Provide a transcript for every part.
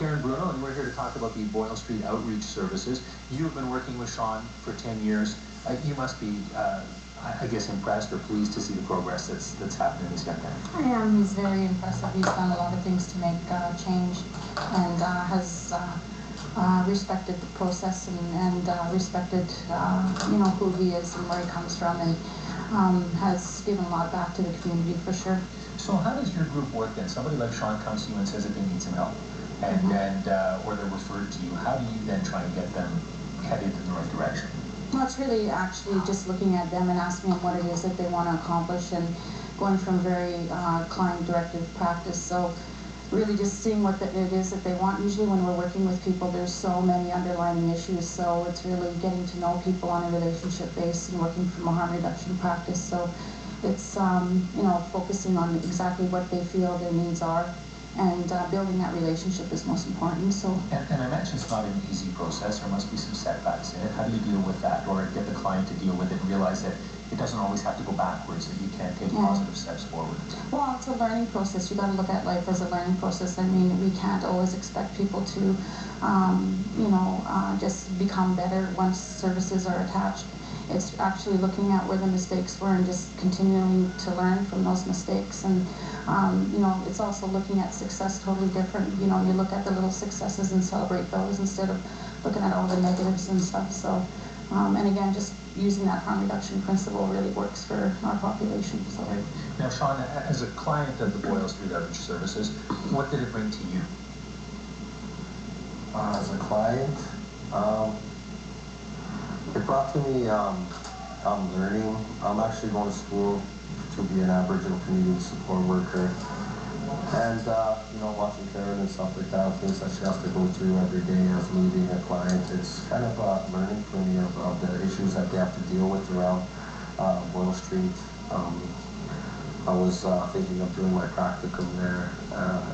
Karen Bruno, and we're here to talk about the Boyle Street Outreach Services. You've been working with Shawn for 10 years. You must be, I guess, impressed or pleased to see the progress that's happened in this young man. I am. He's very impressive. He's done a lot of things to make change, and has respected the process and respected, who he is and where he comes from, and has given a lot back to the community for sure. So how does your group work then? Somebody like Shawn comes to you and says that they need some help, and or they're referred to you. How do you then try and get them headed in the right direction? Well, it's really actually just looking at them and asking them what it is that they want to accomplish, and going from very client-directed practice. So really just seeing what it is that they want. Usually when we're working with people, there's so many underlying issues, so it's really getting to know people on a relationship base and working from a harm reduction practice. So it's focusing on exactly what they feel their needs are, and building that relationship is most important. So and I mentioned it's not an easy process. There must be some setbacks in it. How do you deal with that, or get the client to deal with it and realize that it doesn't always have to go backwards, that you can take positive steps forward? Well, it's a learning process. You got to look at life as a learning process. I mean, we can't always expect people to just become better once services are attached. It's actually looking at where the mistakes were and just continuing to learn from those mistakes. And it's also looking at success totally different. You look at the little successes and celebrate those instead of looking at all the negatives and stuff. So and again, just using that harm reduction principle really works for our population. So. Right. Now, Shawn, as a client of the Boyle Street Outreach Services, what did it bring to you? As a client, it brought to me learning. I'm actually going to school to be an Aboriginal community support worker, and watching Karen and stuff like that, things that she has to go through every day as meeting a client. It's kind of learning for me of the issues that they have to deal with around Boyle Street. I was thinking of doing my practicum there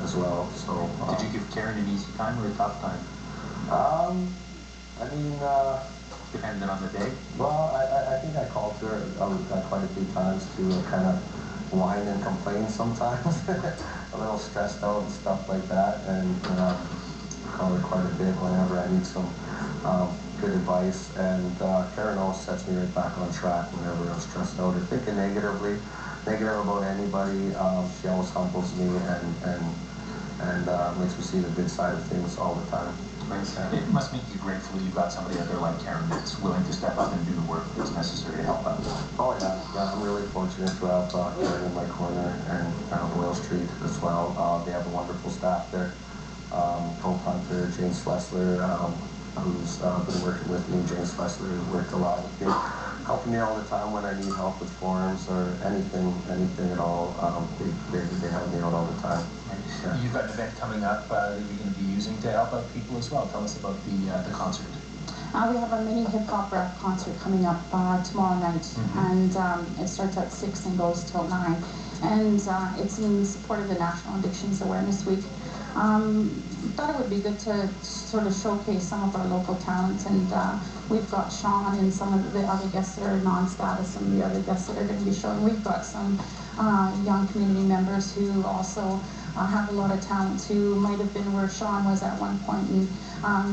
as well. So did you give Karen an easy time or a tough time? Depending on the day? Well, I think I called her quite a few times to kind of whine and complain sometimes. A little stressed out and stuff like that, and call her quite a bit whenever I need some good advice. And Karen always sets me right back on track whenever I'm stressed out or thinking negative about anybody. She always humbles me and makes me see the good side of things all the time. Right. It must make you grateful you've got somebody out there like Karen that's willing to step up and do the work that's necessary to help out. Oh yeah, I'm really fortunate to have Karen in my corner, and Boyle Street as well. They have a wonderful staff there. Co-hunter Jane Slessler, who's been working with me. Jane Slessler has worked a lot with me, helping me all the time when I need help with forms or anything at all. They help me out all the time. Yeah. You've got an event coming up that you're going to be using to help out people as well. Tell us about the concert. We have a mini hip-hop rap concert coming up tomorrow night, and it starts at 6 and goes till 9. And it's in support of the National Addictions Awareness Week. Thought it would be good to sort of showcase some of our local talents, and we've got Shawn and some of the other guests that are non-status, and the other guests that are going to be showing. We've got some young community members who also have a lot of talent, who might have been where Shawn was at one point and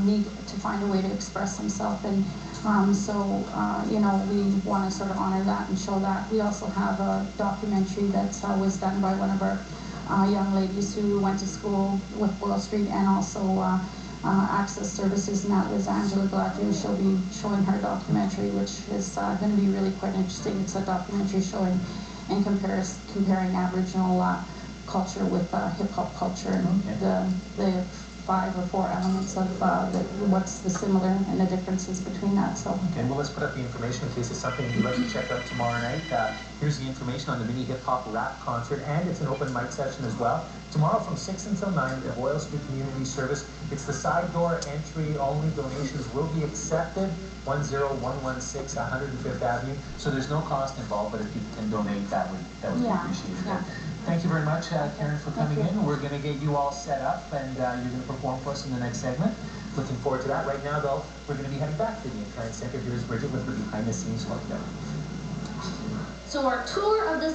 need to find a way to express himself. And we want to sort of honor that and show that. We also have a documentary that was done by one of our young ladies who went to school with Boyle Street and also Access Services, and that was Angela Gladue. She'll be showing her documentary, which is going to be really quite interesting. It's a documentary showing and comparing Aboriginal culture with hip-hop culture, and the 5 or 4 elements of what's the similar and the differences between that. So. Okay, well, let's put up the information in case it's something you'd like to check out tomorrow night. Here's the information on the mini hip-hop rap concert, and it's an open mic session as well. Tomorrow from 6 until 9, the Boyle Street Community Service. It's the side door entry only. Donations will be accepted. 10116 105th Avenue. So there's no cost involved, but if you can donate, that would be appreciated. Yeah. Thank you very much, Karen, for coming in. We're going to get you all set up, and you're going to perform for us in the next segment. Looking forward to that. Right now, though, we're going to be heading back to the Insurance Center. Here's Bridget with the behind-the-scenes look. So our tour of this